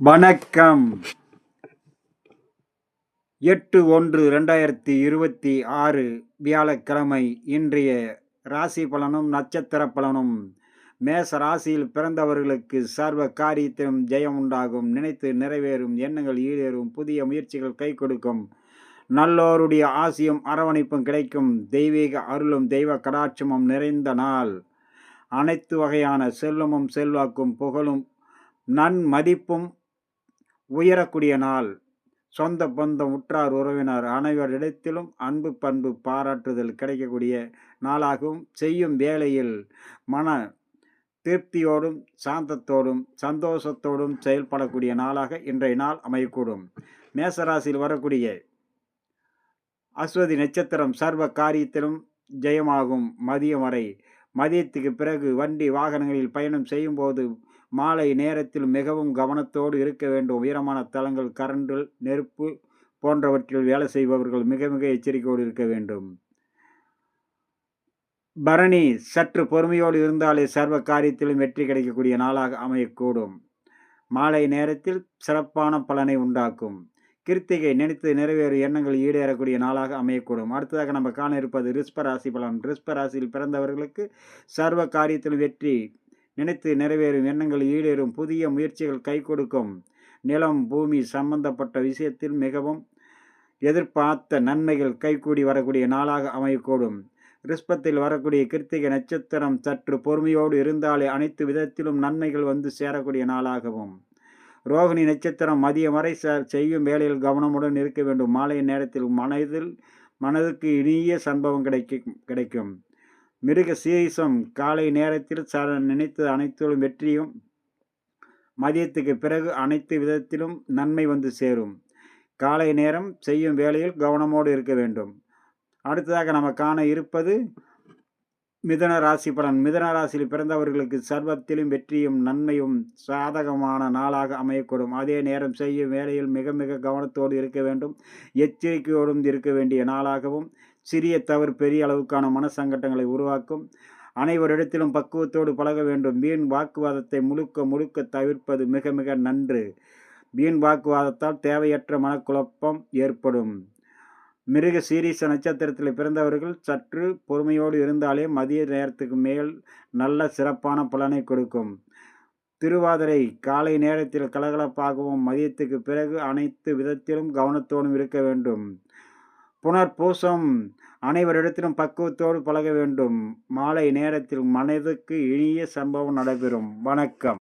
வணக்கம். 8/1/2026 வியாழக்கிழமை. இன்றைய ராசி பலனும் நட்சத்திர பலனும். மேச ராசியில் பிறந்தவர்களுக்கு சர்வ காரியத்திலும் ஜெயம் உண்டாகும், நினைத்து நிறைவேறும், எண்ணங்கள் ஈடேறும், புதிய முயற்சிகள் கை கொடுக்கும், நல்லோருடைய ஆசியும் அரவணைப்பும் கிடைக்கும், தெய்வீக அருளும் தெய்வ கடாட்சமும் நிறைந்த நாள். அனைத்து வகையான செல்வமும் செல்வாக்கும் புகழும் நன்மதிப்பும் உயரக்கூடிய நாள். சொந்த பந்தம் உற்றார் உறவினர் அனைவரிடத்திலும் அன்பு பண்பு பாராட்டுதல் கிடைக்கக்கூடிய நாளாகவும், செய்யும் வேளையில் மன திருப்தியோடும் சாந்தத்தோடும் சந்தோஷத்தோடும் செயல்படக்கூடிய நாளாக இன்றைய நாள் அமையக்கூடும். மேசராசியில் வரக்கூடிய அஸ்வதி நட்சத்திரம் சர்வ காரியத்திலும் ஜெயமாகும். மதியம் வரை. மதியத்துக்கு பிறகு வண்டி வாகனங்களில் பயணம் செய்யும் போது மாலை நேரத்தில் மிகவும் கவனத்தோடு இருக்க வேண்டும். உயரமான தளங்கள், கரண்டு, நெருப்பு போன்றவற்றில் வேலை செய்பவர்கள் மிக மிக எச்சரிக்கையோடு இருக்க வேண்டும். பரணி சற்று பொறுமையோடு இருந்தாலே சர்வ காரியத்திலும் வெற்றி கிடைக்கக்கூடிய நாளாக அமையக்கூடும். மாலை நேரத்தில் சிறப்பான பலனை உண்டாக்கும். கிருத்திகை நினைத்து நிறைவேறும் எண்ணங்கள் ஈடேறக்கூடிய நாளாக அமையக்கூடும். அடுத்ததாக நம்ம காண இருப்பது ரிஷ்பராசி பலன். ரிஷ்பராசியில் பிறந்தவர்களுக்கு சர்வ காரியத்தில் வெற்றி, நினைத்து நிறைவேறும் எண்ணங்கள் ஈடேறும், புதிய முயற்சிகள் கை கொடுக்கும், நிலம் பூமி சம்பந்தப்பட்ட விஷயத்தில் மிகவும் எதிர்பார்த்த நன்மைகள் கைகூடி வரக்கூடிய நாளாக அமையக்கூடும். ரிஷ்பத்தில் வரக்கூடிய கிருத்திகை நட்சத்திரம் சற்று பொறுமையோடு இருந்தாலே அனைத்து விதத்திலும் நன்மைகள் வந்து சேரக்கூடிய நாளாகவும், ரோகிணி நட்சத்திரம் மதியம் வரை செய்யும் வேலையில் கவனமுடன் இருக்க வேண்டும். மாலை நேரத்தில் மனதுக்கு இனிய சம்பவம் கிடைக்கும். மிருக சீரிசம் காலை நேரத்தில் நினைத்து அனைத்திலும் வெற்றியும், மதியத்துக்கு பிறகு அனைத்து விதத்திலும் நன்மை வந்து சேரும். காலை நேரம் செய்யும் வேலையில் கவனமோடு இருக்க வேண்டும். அடுத்ததாக நம்ம காண இருப்பது மிதுன ராசி பலன். மிதுன ராசியில் பிறந்தவர்களுக்கு சர்வத்திலும் வெற்றியும் நன்மையும் சாதகமான நாளாக அமையக்கூடும். அதே நேரம் செய்யும் வேலையில் மிக மிக கவனத்தோடு இருக்க வேண்டும். எச்சரிக்கையோடும் இருக்க வேண்டிய நாளாகவும், சிறிய தவறு பெரிய அளவுக்கான மனசங்கட்டங்களை உருவாக்கும். அனைவரிடத்திலும் பக்குவத்தோடு பழக வேண்டும். வீண் வாக்குவாதத்தை முழுக்க தவிர்ப்பது மிக மிக நன்று. வீண் வாக்குவாதத்தால் தேவையற்ற மனக்குழப்பம் ஏற்படும். மிருக சீரிச நட்சத்திரத்தில் பிறந்தவர்கள் சற்று பொறுமையோடு இருந்தாலே மதிய நேரத்துக்கு மேல் நல்ல சிறப்பான பலனை கொடுக்கும். திருவாதிரை காலை நேரத்தில் கலகலப்பாகவும், மதியத்துக்கு பிறகு அனைத்து விதத்திலும் கவனத்தோடும் இருக்க வேண்டும். புனர்பூசம் அனைவரிடத்திலும் பக்குவத்தோடு பழக வேண்டும். மாலை நேரத்தில் மனதுக்கு இனிய சம்பவம் நடைபெறும். வணக்கம்.